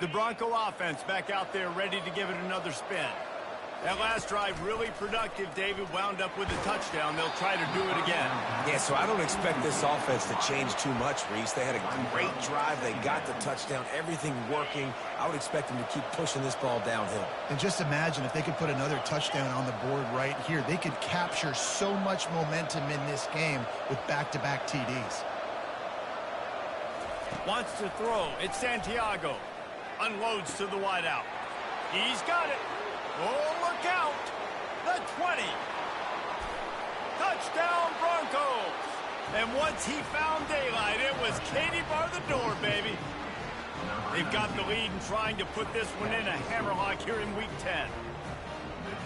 The Bronco offense back out there ready to give it another spin. That last drive really productive. David wound up with a touchdown. They'll try to do it again. Yeah, so I don't expect this offense to change too much, Reese. They had a great drive. They got the touchdown. Everything working. I would expect them to keep pushing this ball downhill. And just imagine if they could put another touchdown on the board right here. They could capture so much momentum in this game with back-to-back TDs. Wants to throw. It's Santiago. Unloads to the wideout. He's got it. Oh, look out. The 20. Touchdown, Broncos. And once he found daylight, it was Katie bar the door, baby. They've got the lead and trying to put this one in a hammerlock here in Week 10.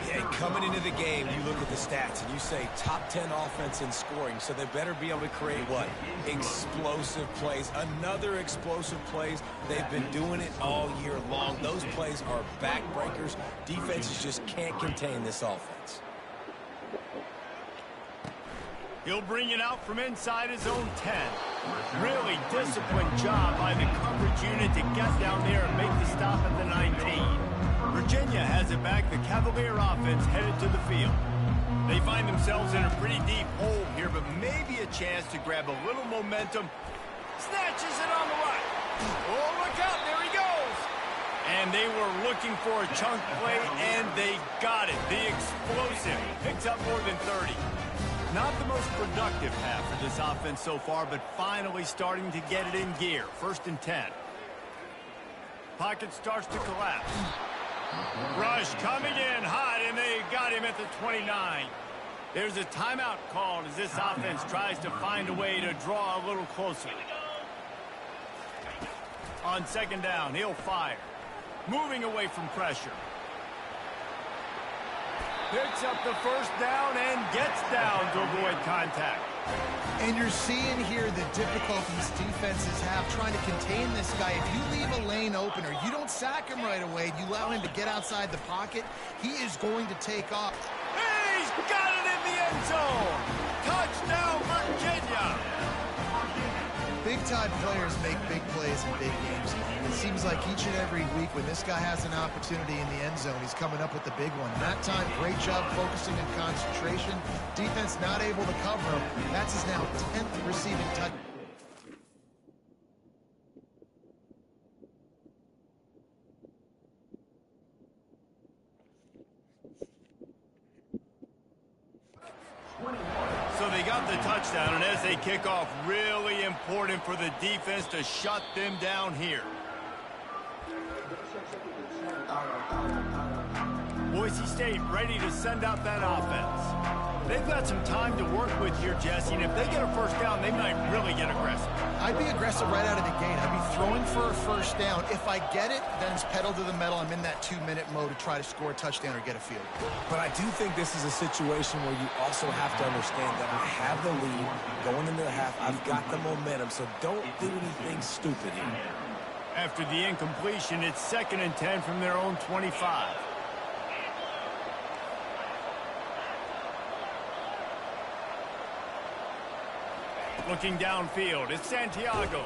Yeah, coming into the game, you look at the stats and you say top 10 offense in scoring, so they better be able to create what? Explosive plays. Another explosive plays. They've been doing it all year long. Those plays are backbreakers. Defenses just can't contain this offense. He'll bring it out from inside his own 10. Really disciplined job by the coverage unit to get down there and make the stop at the 19. Virginia has it back. The Cavalier offense headed to the field. They find themselves in a pretty deep hole here, but maybe a chance to grab a little momentum. Snatches it on the right. Oh, look out. There he goes. And they were looking for a chunk play, and they got it. The explosive picks up more than 30. Not the most productive half for this offense so far, but finally starting to get it in gear. 1st and 10. Pocket starts to collapse. Rush coming in hot, and they got him at the 29. There's a timeout called as this offense tries to find a way to draw a little closer. On 2nd down, he'll fire. Moving away from pressure. Picks up the 1st down and gets down to avoid contact. And you're seeing here the difficulties defenses have trying to contain this guy. If you leave a lane open or you don't sack him right away, you allow him to get outside the pocket, he is going to take off. He's got it in the end zone. Touchdown, Virginia. Big-time players make big plays in big games. It seems like each and every week when this guy has an opportunity in the end zone, he's coming up with the big one. That time, great job focusing and concentration. Defense not able to cover him. That's his now 10th receiving touchdown. So they got the touchdown, and as they kick off, really important for the defense to shut them down here. Boise State ready to send out that offense. They've got some time to work with here, Jesse, and if they get a 1st down, they might really get aggressive. I'd be aggressive right out of the gate. I'd be throwing for a 1st down. If I get it, then it's pedal to the metal. I'm in that 2-minute mode to try to score a touchdown or get a field. But I do think this is a situation where you also have to understand that I have the lead going into the half. I've got the momentum, so don't do anything stupid here. After the incompletion, it's 2nd and 10 from their own 25. Looking downfield, it's Santiago.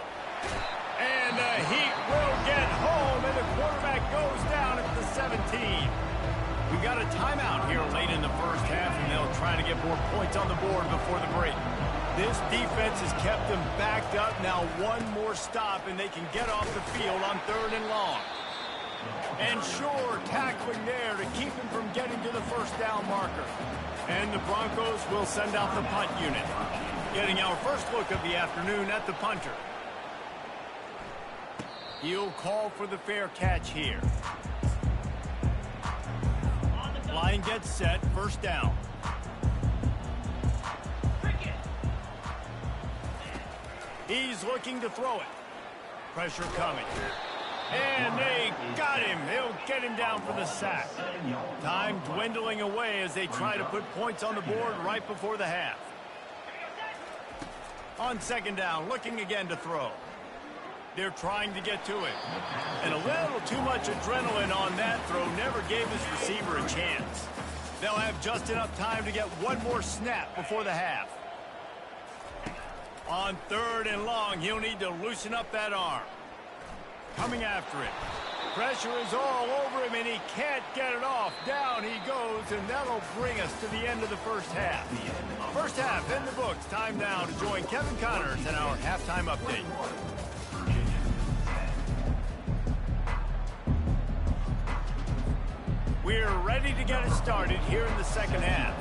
And the Heat will get home, and the quarterback goes down at the 17. We got a timeout here late in the 1st half, and they'll try to get more points on the board before the break. This defense has kept them backed up. Now one more stop, and they can get off the field on 3rd and long. And sure, tackling there to keep him from getting to the 1st down marker. And the Broncos will send out the punt unit. Getting our first look of the afternoon at the punter. He'll call for the fair catch here. Line gets set, 1st down. He's looking to throw it. Pressure coming. And they got him. They'll get him down for the sack. Time dwindling away as they try to put points on the board right before the half. On 2nd down, looking again to throw. They're trying to get to it. And a little too much adrenaline on that throw never gave his receiver a chance. They'll have just enough time to get one more snap before the half. On 3rd and long, he'll need to loosen up that arm. Coming after it. Pressure is all over him, and he can't get it off. Down he goes, and that'll bring us to the end of the first half. First half in the books. Time now to join Kevin Connors in our halftime update. We're ready to get it started here in the second half.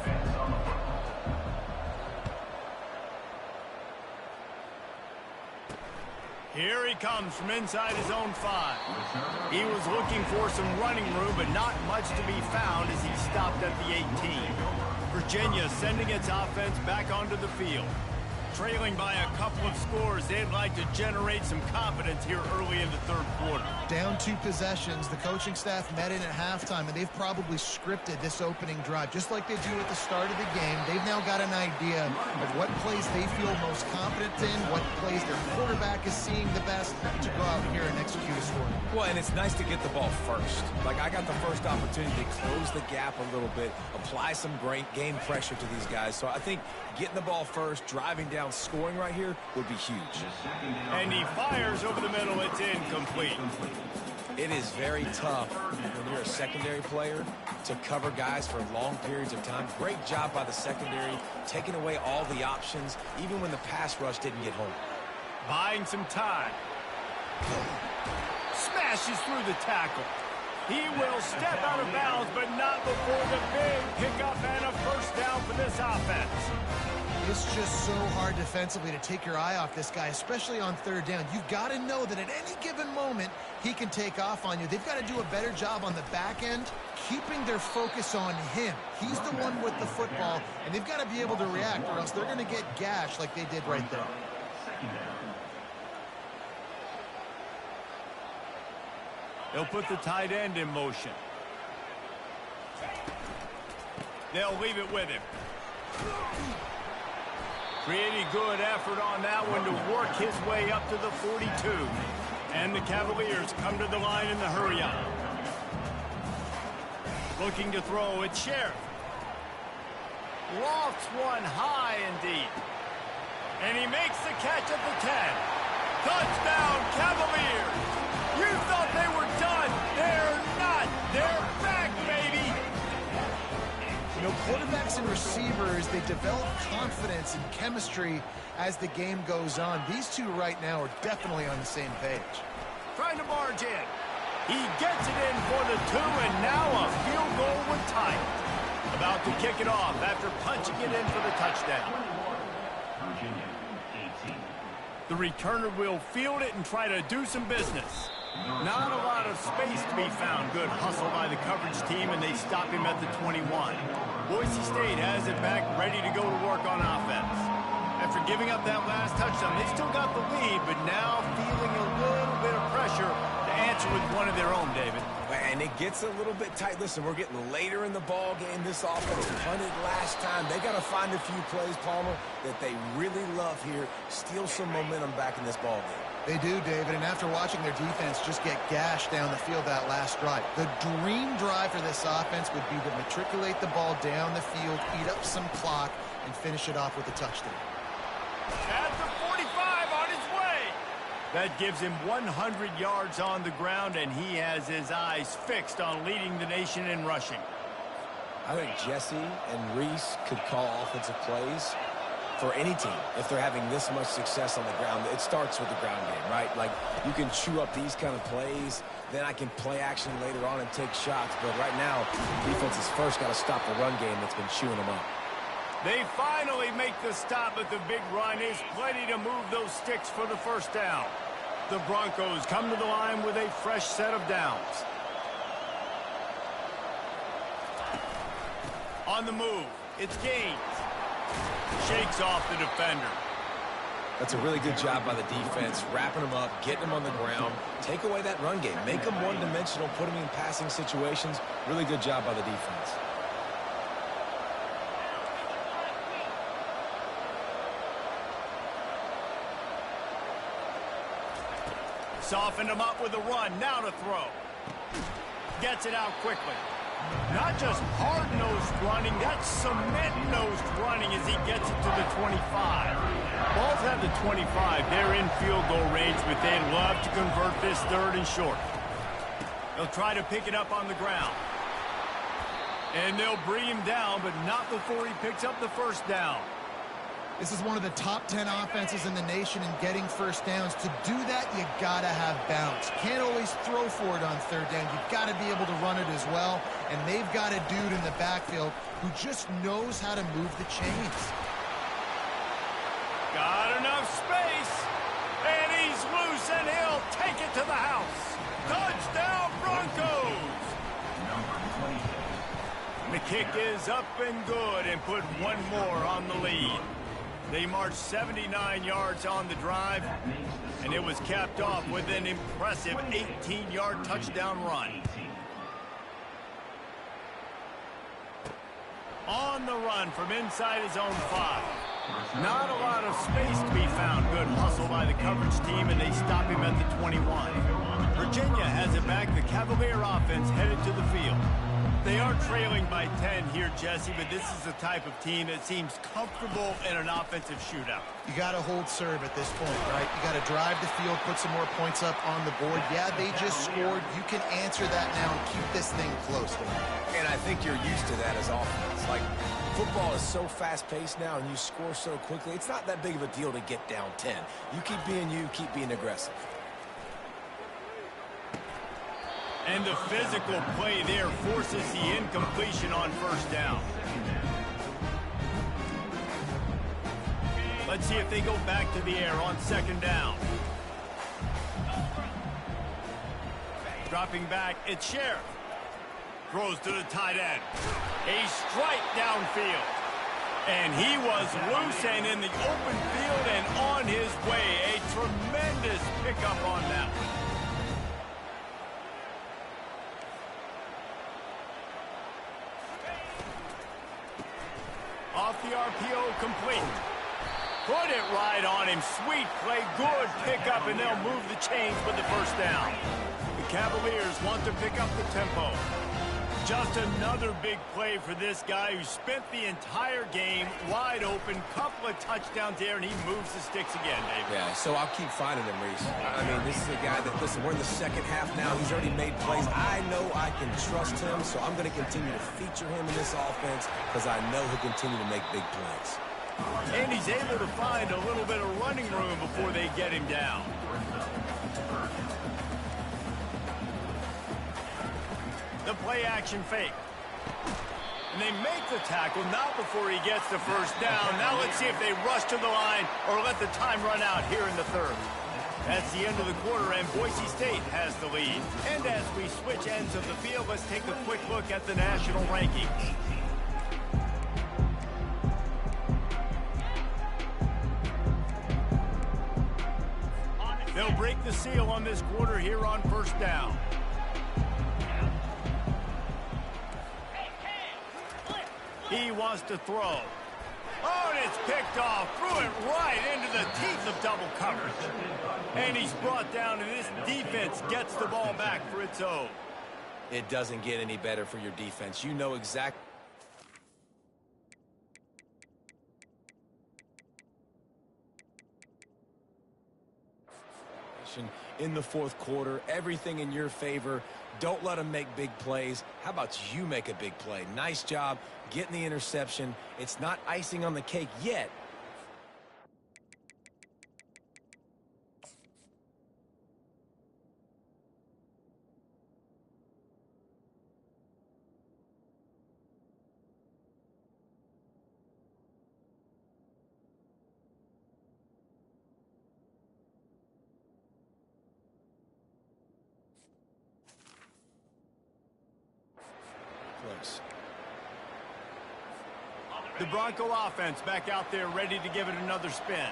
Here he comes from inside his own 5. He was looking for some running room, but not much to be found as he stopped at the 18. Virginia sending its offense back onto the field. Trailing by a couple of scores, they'd like to generate some confidence here early in the third quarter. Down 2 possessions, the coaching staff met in at halftime, and they've probably scripted this opening drive. Just like they do at the start of the game, they've now got an idea of what plays they feel most confident in, what plays their quarterback is seeing the best to go out here and execute a score. Well, and it's nice to get the ball first. Like, I got the first opportunity to close the gap a little bit, apply some great game pressure to these guys. So I think getting the ball first, driving down, scoring right here would be huge. And he fires over the middle. It's incomplete. It is very tough when you're a secondary player to cover guys for long periods of time. Great job by the secondary, taking away all the options, even when the pass rush didn't get home. Buying some time. Smashes through the tackle. He will step out of bounds, but not before the big pickup and a first down for this offense. It's just so hard defensively to take your eye off this guy, especially on third down. You've got to know that at any given moment, he can take off on you. They've got to do a better job on the back end, keeping their focus on him. He's the one with the football, and they've got to be able to react, or else they're going to get gashed like they did right there. They'll put the tight end in motion. They'll leave it with him. Pretty good effort on that one to work his way up to the 42. And the Cavaliers come to the line in the hurry-up. Looking to throw, it's Sheriff. Lofts one high indeed. And he makes the catch at the 10. Touchdown, Cavaliers! You thought they were done. They're not. They're back, baby. You know, quarterbacks and receivers, they develop confidence and chemistry as the game goes on. These two right now are definitely on the same page. Trying to barge in. He gets it in for the 2, and now a field goal with time. About to kick it off after punching it in for the touchdown. The returner will field it and try to do some business. Not a lot of space to be found. Good hustle by the coverage team, and they stop him at the 21. Boise State has it back, ready to go to work on offense. After giving up that last touchdown, they still got the lead, but now feeling a little bit of pressure to answer with one of their own, David. And it gets a little bit tight. Listen, we're getting later in the ball game. This offense punted last time. They got to find a few plays, Palmer, that they really love here. Steal some momentum back in this ball game. They do, David, and after watching their defense just get gashed down the field that last drive, the dream drive for this offense would be to matriculate the ball down the field, eat up some clock, and finish it off with a touchdown. At the 45 on his way. That gives him 100 yards on the ground, and he has his eyes fixed on leading the nation in rushing. I think Jesse and Reese could call offensive plays for any team if they're having this much success on the ground. It starts with the ground game, right? Like, you can chew up these kind of plays, then I can play action later on and take shots. But right now, defense has first got to stop the run game that's been chewing them up. They finally make the stop, but the big run is plenty to move those sticks for the first down. The Broncos come to the line with a fresh set of downs. On the move, it's Gaines. Shakes off the defender. That's a really good job by the defense, wrapping them up, getting them on the ground. Take away that run game. Make them one-dimensional, put them in passing situations. Really good job by the defense. Softened him up with a run. Now to throw. Gets it out quickly. Not just hard-nosed running, that's cement-nosed running as he gets it to the 25. Balls have the 25. They're in field goal range, but they'd love to convert this third and short. They'll try to pick it up on the ground. And they'll bring him down, but not before he picks up the first down. This is one of the top 10 offenses in the nation in getting first downs. To do that, you got to have bounce. Can't always throw for it on third down. You've got to be able to run it as well. And they've got a dude in the backfield who just knows how to move the chains. Got enough space. And he's loose, and he'll take it to the house. Touchdown, Broncos! The kick is up and good and put one more on the lead. They marched 79 yards on the drive, and it was capped off with an impressive 18-yard touchdown run. On the run from inside his own 5. Not a lot of space to be found. Good hustle by the coverage team, and they stop him at the 21. Virginia has it back. The Cavalier offense headed to the field. They are trailing by 10 here, Jesse, but this is the type of team that seems comfortable in an offensive shootout. You got to hold serve at this point, right? You got to drive the field, put some more points up on the board. Yeah, they just scored. You can answer that now and keep this thing close. And I think you're used to that as offense. Like, football is so fast-paced now, and you score so quickly. It's not that big of a deal to get down 10. You keep being you, keep being aggressive. And the physical play there forces the incompletion on first down. Let's see if they go back to the air on second down. Dropping back, it's Sheriff. Throws to the tight end. A strike downfield. And he was loose and in the open field and on his way. A tremendous pickup on that one. Off the RPO, complete. Put it right on him. Sweet play, good pickup, and they'll move the chains with the first down. The Cavaliers want to pick up the tempo. Just another big play for this guy who spent the entire game wide open. Couple of touchdowns there, and he moves the sticks again, David. Yeah, so I'll keep finding him, Reese. I mean, this is a guy that, listen, we're in the second half now. He's already made plays. I know I can trust him, so I'm going to continue to feature him in this offense because I know he'll continue to make big plays. And he's able to find a little bit of running room before they get him down. The play action fake. And they make the tackle, not before he gets the first down. Now let's see if they rush to the line or let the time run out here in the third. That's the end of the quarter, and Boise State has the lead. And as we switch ends of the field, let's take a quick look at the national rankings. They'll break the seal on this quarter here on first down. He wants to throw. Oh, and it's picked off. Threw it right into the teeth of double coverage. And he's brought down, and this defense gets the ball back for its own. It doesn't get any better for your defense. You know exactly. In the fourth quarter, everything in your favor. Don't let them make big plays. How about you make a big play? Nice job getting the interception. It's not icing on the cake yet. Close. The Bronco offense back out there ready to give it another spin.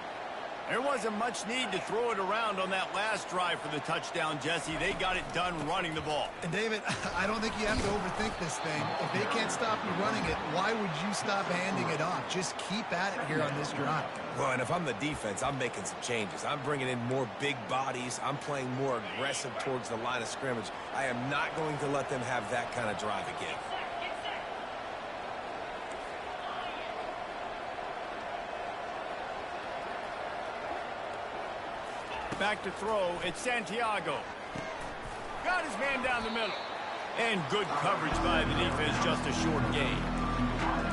There wasn't much need to throw it around on that last drive for the touchdown, Jesse. They got it done running the ball. And David, I don't think you have to overthink this thing. If they can't stop you running it, why would you stop handing it off? Just keep at it here on this drive. Well, and if I'm the defense, I'm making some changes. I'm bringing in more big bodies. I'm playing more aggressive towards the line of scrimmage. I am not going to let them have that kind of drive again. Back to throw, it's Santiago. Got his man down the middle. And good coverage by the defense, just a short gain.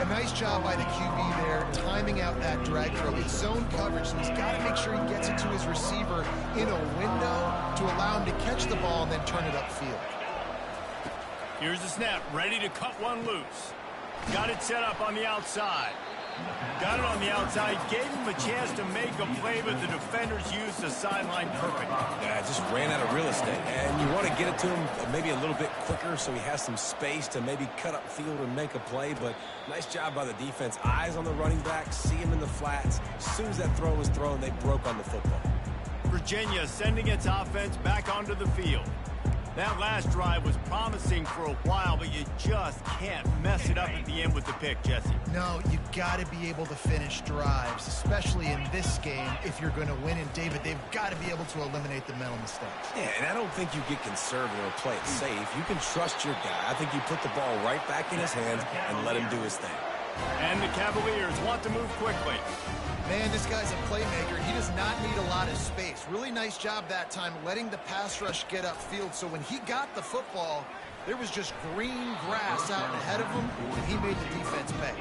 A nice job by the QB there, timing out that drag throw. It's zone coverage, so he's got to make sure he gets it to his receiver in a window to allow him to catch the ball and then turn it upfield. Here's the snap, ready to cut one loose. Got it set up on the outside. Got it on the outside, gave him a chance to make a play, but the defenders used the sideline perfect. Yeah, just ran out of real estate. And you want to get it to him maybe a little bit quicker so he has some space to maybe cut up field and make a play. But nice job by the defense. Eyes on the running back, see him in the flats. As soon as that throw was thrown, they broke on the football. Virginia sending its offense back onto the field. That last drive was promising for a while, but you just can't mess it up at the end with the pick, Jesse. No, you got to be able to finish drives, especially in this game if you're going to win. And, David, they've got to be able to eliminate the mental mistakes. Yeah, and I don't think you get conservative or play it safe. You can trust your guy. I think you put the ball right back in his hands and let him do his thing. And the Cavaliers want to move quickly. Man, this guy's a playmaker. He does not need a lot of space. Really nice job that time letting the pass rush get upfield. So when he got the football, there was just green grass out ahead of him, and he made the defense pay.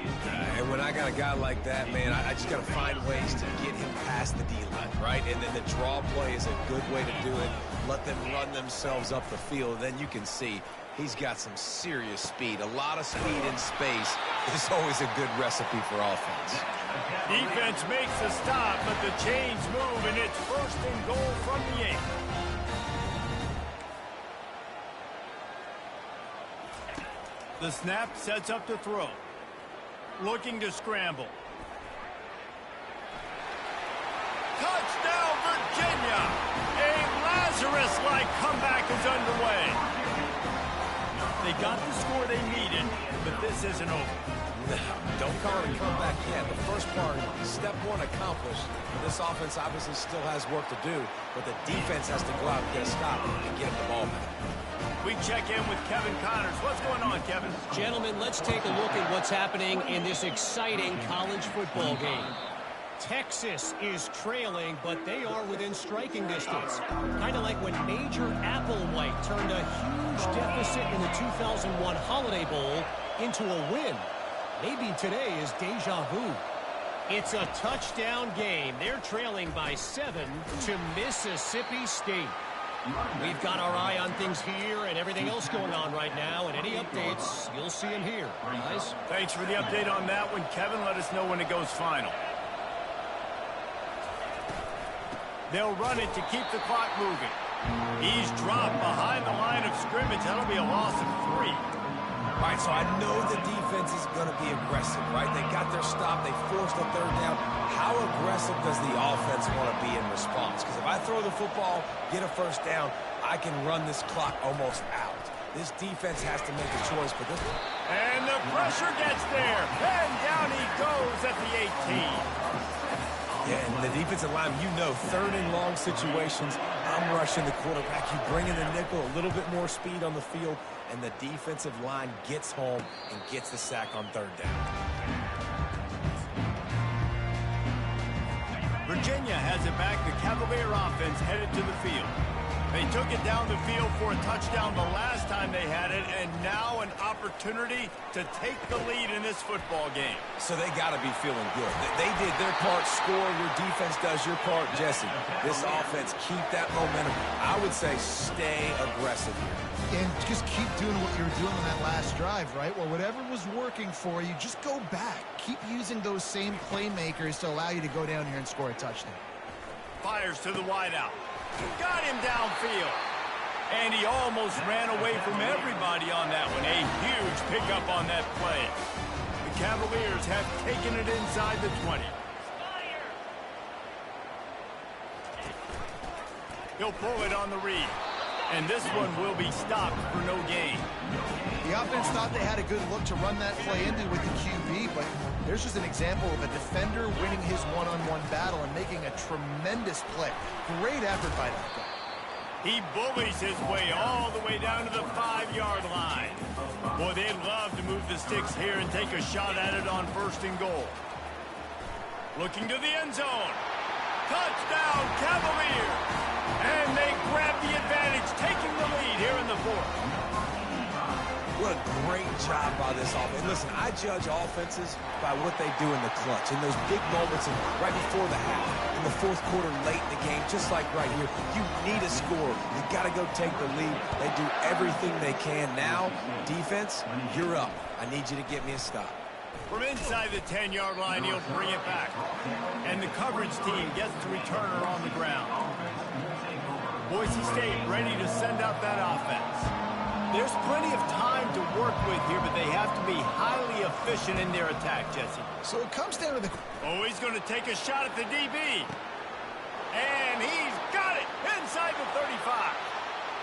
And when I got a guy like that, man, I just got to find ways to get him past the D-line, right? And then the draw play is a good way to do it. Let them run themselves up the field. Then you can see he's got some serious speed. A lot of speed in space is always a good recipe for offense. Defense makes a stop, but the chains move, and it's first and goal from the 8. The snap sets up to throw. Looking to scramble. Touchdown, Virginia! A Lazarus-like comeback is underway. They got the score they needed, but this isn't over. No, don't call it a comeback yet. The first part, step one accomplished. This offense obviously still has work to do, but the defense has to go out and get a stop and get him the ball back. We check in with Kevin Connors. What's going on, Kevin? Gentlemen, let's take a look at what's happening in this exciting college football game. Texas is trailing, but they are within striking distance. Kind of like when Major Applewhite turned a huge deficit in the 2001 Holiday Bowl into a win. Maybe today is deja vu. It's a touchdown game. They're trailing by 7 to Mississippi State. We've got our eye on things here and everything else going on right now, and any updates, you'll see them here. Guys? Thanks for the update on that one, Kevin. Let us know when it goes final. They'll run it to keep the clock moving. He's dropped behind the line of scrimmage. That'll be a loss of 3. All right, so I know the defense is going to be aggressive, right? They got their stop. They forced a third down. How aggressive does the offense want to be in response? Because if I throw the football, get a first down, I can run this clock almost out. This defense has to make a choice. But this... And the pressure gets there. And down he goes at the 18. Yeah, and the defensive line, you know, third and long situations, I'm rushing the quarterback. You bring in the nickel, a little bit more speed on the field, and the defensive line gets home and gets the sack on third down. Virginia has it back. The Cavalier offense headed to the field. They took it down the field for a touchdown the last time they had it, and now an opportunity to take the lead in this football game. So they got to be feeling good. They did their part, score. Your defense does your part, Jesse. This offense, keep that momentum. I would say stay aggressive here. And just keep doing what you were doing on that last drive, right? Well, whatever was working for you, just go back. Keep using those same playmakers to allow you to go down here and score a touchdown. Fires to the wideout. Got him downfield. And he almost ran away from everybody on that one. A huge pickup on that play. The Cavaliers have taken it inside the 20. He'll pull it on the read. And this one will be stopped for no gain. The offense thought they had a good look to run that play into with the QB, but there's just an example of a defender winning his one-on-one battle and making a tremendous play. Great effort by that guy. He bullies his way all the way down to the 5-yard line. Boy, they'd love to move the sticks here and take a shot at it on first and goal. Looking to the end zone. Touchdown, Cavaliers! And they grab the advantage, taking the lead here in the job by this offense. Listen, I judge offenses by what they do in the clutch, in those big moments and right before the half, in the fourth quarter, late in the game, just like right here. You need a score. You got to go take the lead. They do everything they can. Now, defense, you're up. I need you to get me a stop. From inside the 10-yard line, he'll bring it back. And the coverage team gets the returner on the ground. Boise State ready to send out that offense. There's plenty of time to work with here, but they have to be highly efficient in their attack, Jesse. So it comes down to the... Oh, he's going to take a shot at the DB. And he's got it inside the 35.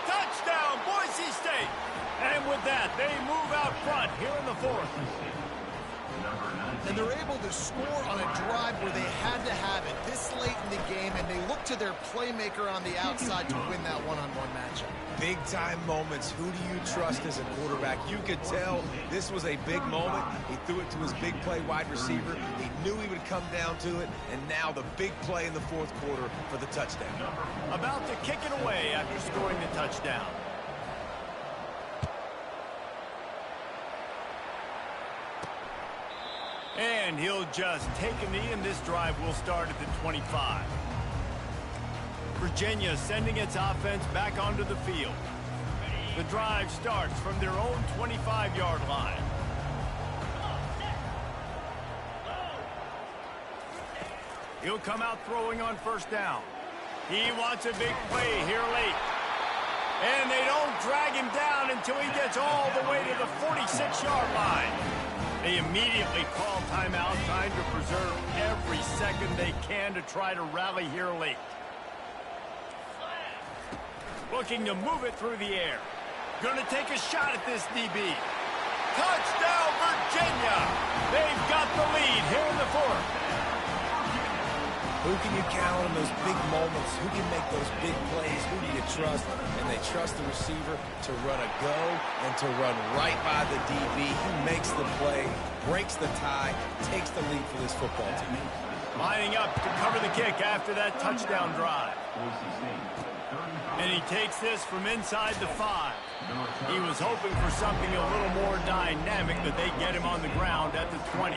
Touchdown, Boise State. And with that, they move out front here in the fourth. And they're able to score on a drive where they had to have it this late in the game, and they look to their playmaker on the outside to win that one-on-one matchup. Big-time moments. Who do you trust as a quarterback? You could tell this was a big moment. He threw it to his big play wide receiver. He knew he would come down to it, and now the big play in the fourth quarter for the touchdown. About to kick it away after scoring the touchdown. And he'll just take a knee, and this drive will start at the 25. Virginia sending its offense back onto the field. The drive starts from their own 25-yard line. He'll come out throwing on first down. He wants a big play here late. And they don't drag him down until he gets all the way to the 46-yard line. They immediately call timeout, trying to preserve every second they can to try to rally here late. Looking to move it through the air. Going to take a shot at this DB. Touchdown, Virginia! They've got the lead here in the fourth. Who can you count on in those big moments? Who can make those big plays? Who do you trust? And they trust the receiver to run a go and to run right by the DB. He makes the play, breaks the tie, takes the lead for this football team. Lining up to cover the kick after that touchdown drive. And he takes this from inside the 5. He was hoping for something a little more dynamic, but they get him on the ground at the 20.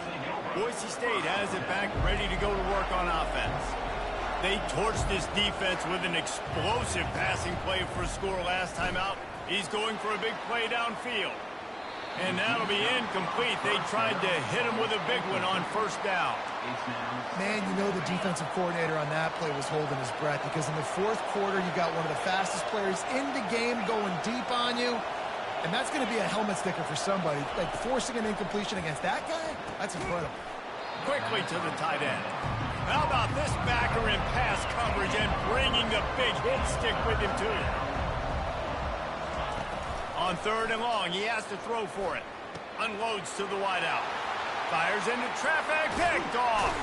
Boise State has it back, ready to go to work on offense. They torched this defense with an explosive passing play for a score last time out. He's going for a big play downfield. And that'll be incomplete. They tried to hit him with a big one on first down. Man, you know the defensive coordinator on that play was holding his breath, because in the fourth quarter, you got one of the fastest players in the game going deep on you. And that's going to be a helmet sticker for somebody. Like, forcing an incompletion against that guy, that's incredible. Quickly to the tight end. How about this backer in pass coverage and bringing the big hit stick with him, too? On third and long, he has to throw for it. Unloads to the wideout. Fires into traffic, picked off.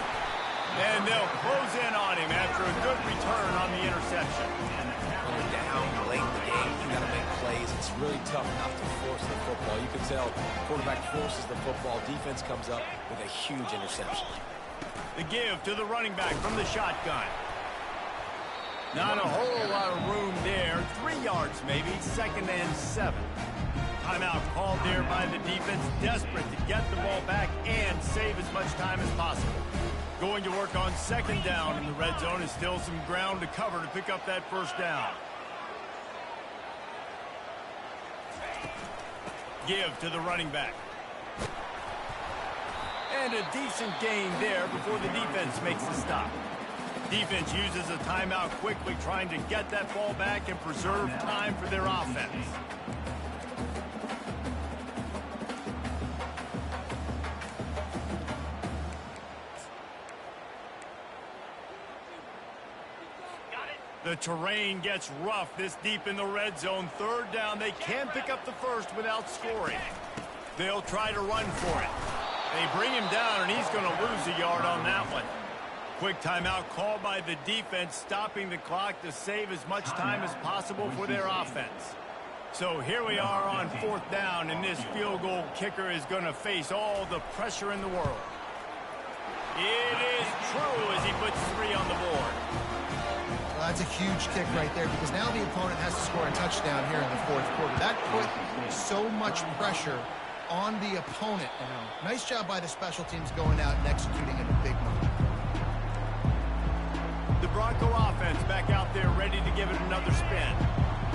And they'll close in on him after a good return on the interception. When you're down late in the game, you got to make plays. It's really tough not to force the football. You can tell quarterback forces the football. Defense comes up with a huge interception. The give to the running back from the shotgun. Not a whole lot of room there. 3 yards maybe, 2nd and 7. Timeout called there by the defense, desperate to get the ball back and save as much time as possible. Going to work on 2nd down in the red zone. Is still some ground to cover to pick up that first down. Give to the running back. And a decent gain there before the defense makes the stop. Defense uses a timeout quickly, trying to get that ball back and preserve time for their offense. The terrain gets rough this deep in the red zone. 3rd down, they can pick up the first without scoring. They'll try to run for it. They bring him down, and he's going to lose a yard on that one. Quick timeout called by the defense, stopping the clock to save as much time as possible for their offense. So here we are on 4th down, and this field goal kicker is going to face all the pressure in the world. It is true as he puts 3 on the board. Well, that's a huge kick right there, because now the opponent has to score a touchdown here in the fourth quarter. That put so much pressure on the opponent. Nice job by the special teams going out and executing in a big moment. The Bronco offense back out there ready to give it another spin.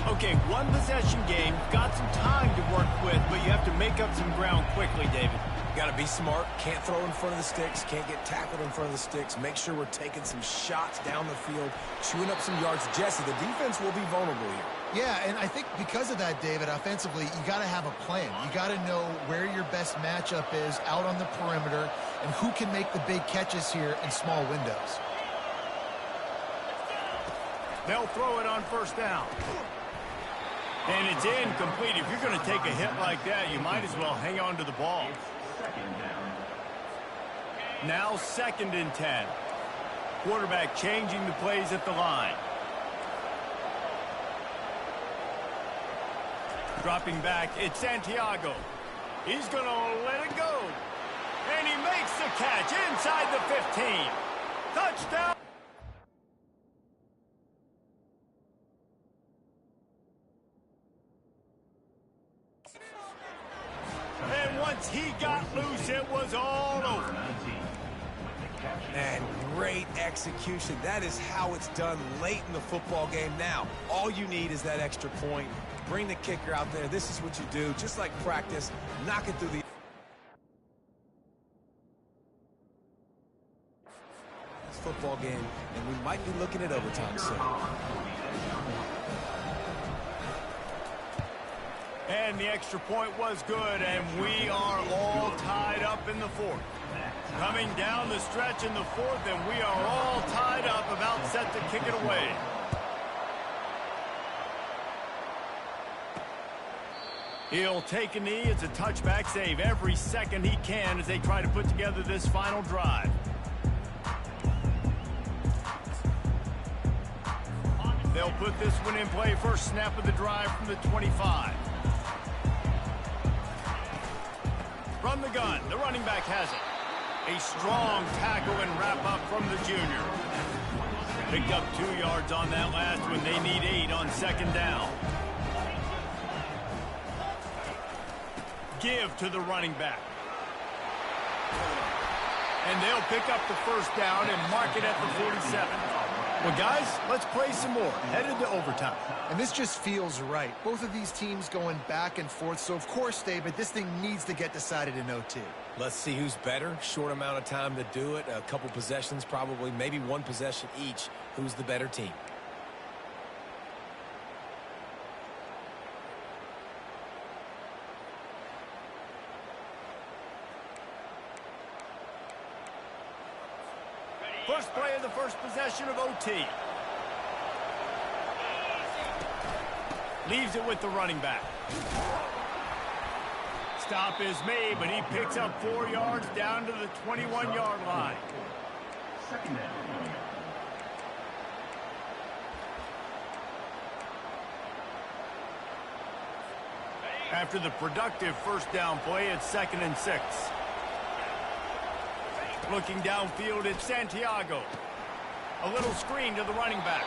Okay, one possession game, got some time to work with, but you have to make up some ground quickly, David. Got to be smart. Can't throw in front of the sticks. Can't get tackled in front of the sticks. Make sure we're taking some shots down the field, chewing up some yards. Jesse, the defense will be vulnerable here. Yeah, and I think because of that, David, offensively, you got to have a plan. You got to know where your best matchup is out on the perimeter and who can make the big catches here in small windows. They'll throw it on first down. And it's incomplete. If you're going to take a hit like that, you might as well hang on to the ball. Now 2nd and 10. Quarterback changing the plays at the line. Dropping back, it's Santiago. He's going to let it go. And he makes the catch inside the 15. Touchdown! And once he got loose, it was all over. And great execution. That is how it's done late in the football game. Now, all you need is that extra point. Bring the kicker out there. This is what you do. Just like practice, knock it through the... It's a football game, and we might be looking at overtime soon. And the extra point was good, and we are all tied up in the 4th. Coming down the stretch in the 4th, and we are all tied up, about set to kick it away. He'll take a knee. It's a touchback save every second he can as they try to put together this final drive. They'll put this one in play. First snap of the drive from the 25. From the gun, the running back has it. A strong tackle and wrap up from the junior. Picked up 2 yards on that last one. They need 8 on 2nd down. Give to the running back. And they'll pick up the first down and mark it at the 47. Well, guys, let's play some more. Headed to overtime. And this just feels right. Both of these teams going back and forth. So, of course, David, this thing needs to get decided in OT. Let's see who's better. Short amount of time to do it. A couple possessions probably. Maybe one possession each. Who's the better team? First play of the first possession of OT. Leaves it with the running back. Stop is made, but he picks up 4 yards down to the 21-yard line. After the productive first down play, it's 2nd and 6. Looking downfield, it's Santiago. A little screen to the running back.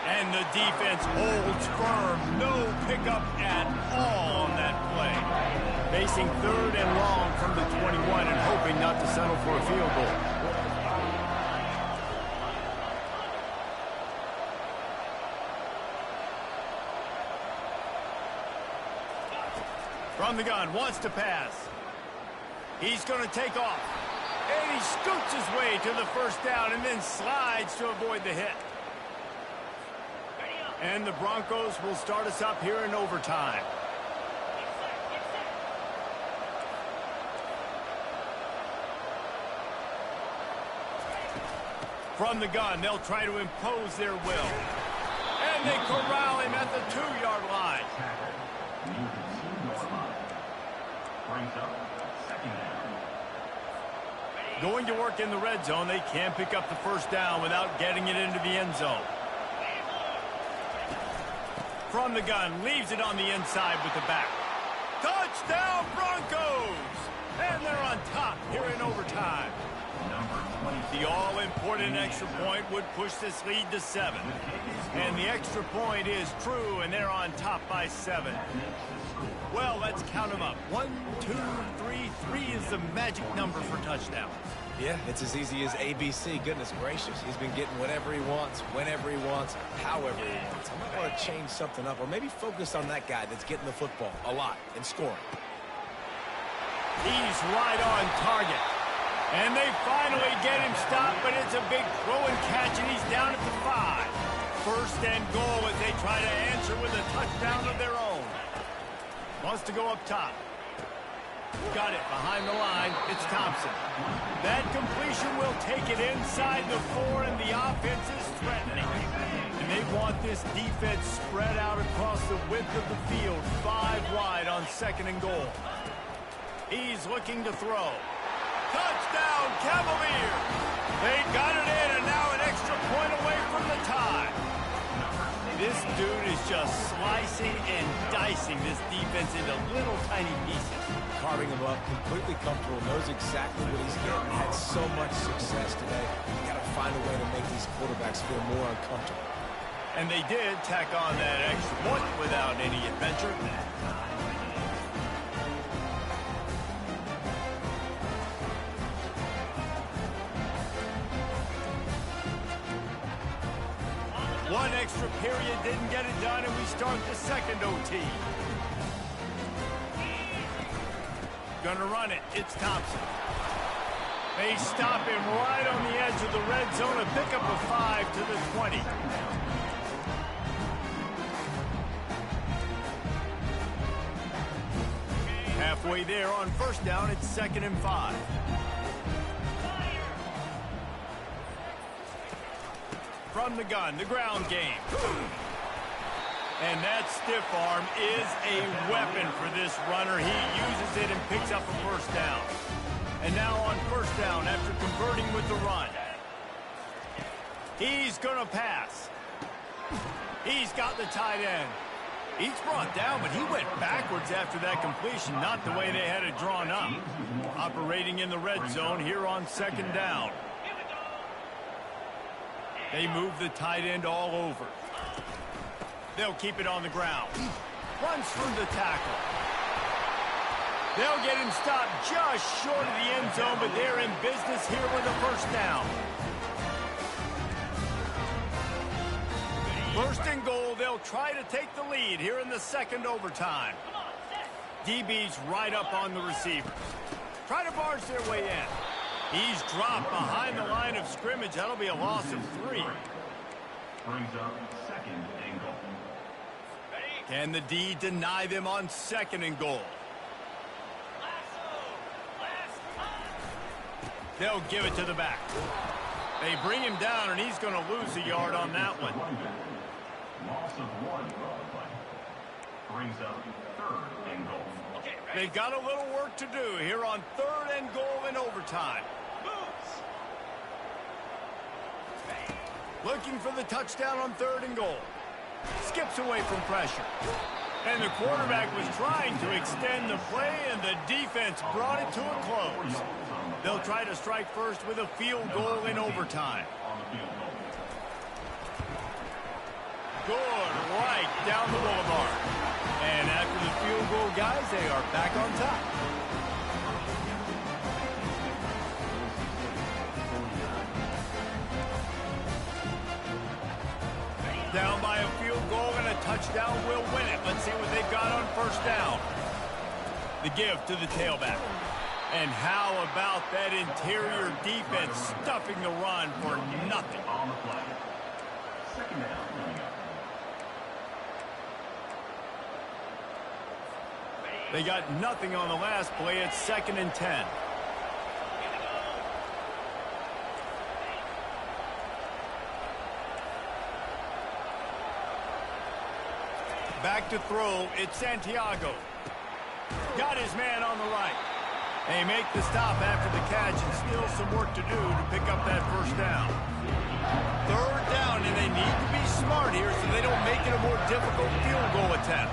And the defense holds firm. No pickup at all on that play. Facing 3rd and long from the 21 and hoping not to settle for a field goal. From the gun, wants to pass. He's going to take off. And he scoots his way to the first down and then slides to avoid the hit. And the Broncos will start us up here in overtime. From the gun, they'll try to impose their will. And they corral him at the 2-yard line. Going to work in the red zone. They can't pick up the first down without getting it into the end zone. From the gun, leaves it on the inside with the back. Touchdown, Broncos! And they're on top here in overtime. The all-important extra point would push this lead to 7. And the extra point is true, and they're on top by 7. Well, let's count them up. 1, 2, 3. 3 is the magic number for touchdowns. Yeah, it's as easy as ABC. Goodness gracious. He's been getting whatever he wants, whenever he wants, however he wants. I'm going to change something up or maybe focus on that guy that's getting the football a lot and scoring. He's right on target. And they finally get him stopped, but it's a big throw and catch, and he's down at the 5. First and goal as they try to answer with a touchdown of their own. Wants to go up top. Got it behind the line. It's Thompson. That completion will take it inside the 4, and the offense is threatening. And they want this defense spread out across the width of the field, 5 wide on 2nd and goal. He's looking to throw. Touchdown, Cavaliers! They got it in, and now an extra point away from the tie. This dude is just slicing and dicing this defense into little tiny pieces. Carving him up, completely comfortable, knows exactly what he's getting. Had so much success today. You got to find a way to make these quarterbacks feel more uncomfortable. And they did tack on that extra point without any adventure. One extra period didn't get it done, and we start the 2nd OT. Gonna run it. It's Thompson. They stop him right on the edge of the red zone and pick up a 5 to the 20. Halfway there on 1st down, it's 2nd and 5. From the gun, the ground game. And that stiff arm is a weapon for this runner. He uses it and picks up a 1st down. And now on 1st down after converting with the run. He's going to pass. He's got the tight end. He's brought down, but he went backwards after that completion, not the way they had it drawn up. Operating in the red zone here on 2nd down. They move the tight end all over. They'll keep it on the ground. Runs through the tackle. They'll get him stopped just short of the end zone, but they're in business here with a 1st down. 1st and goal, they'll try to take the lead here in the 2nd overtime. DB's right up on the receivers. Try to barge their way in. He's dropped behind the line of scrimmage. That'll be a loss of 3. Brings up 2nd and goal. Can the D deny them on 2nd and goal? They'll give it to the back. They bring him down, and he's going to lose a yard on that one. Loss of 1 play. Brings up 3rd and goal. They've got a little work to do here on 3rd and goal in overtime. Looking for the touchdown on 3rd and goal. Skips away from pressure. And the quarterback was trying to extend the play, and the defense brought it to a close. They'll try to strike first with a field goal in overtime. Good, right down the boulevard. And after the field goal, guys, they are back on top. Down by a field goal, and a touchdown will win it. Let's see what they've got on 1st down. The give to the tailback. And how about that interior defense stuffing the run for nothing? On the play. 2nd down coming up. They got nothing on the last play. It's 2nd and 10. Back to throw, it's Santiago. Got his man on the right. They make the stop after the catch, and still some work to do to pick up that 1st down. 3rd down, and they need to be smart here so they don't make it a more difficult field goal attempt.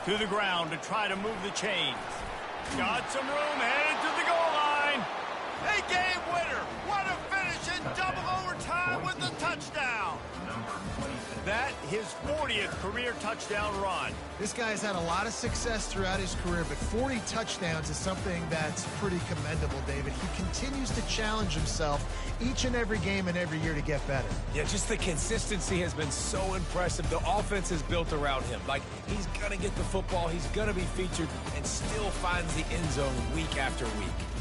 To the ground to try to move the chains. Got some room, headed to the goal line. A game winner. What a finish in double overtime with the touchdown. That his 40th career touchdown run. This guy's had a lot of success throughout his career, but 40 touchdowns is something that's pretty commendable, David. He continues to challenge himself each and every game and every year to get better. Yeah, just the consistency has been so impressive. The offense is built around him. Like, he's going to get the football, he's going to be featured, and still finds the end zone week after week.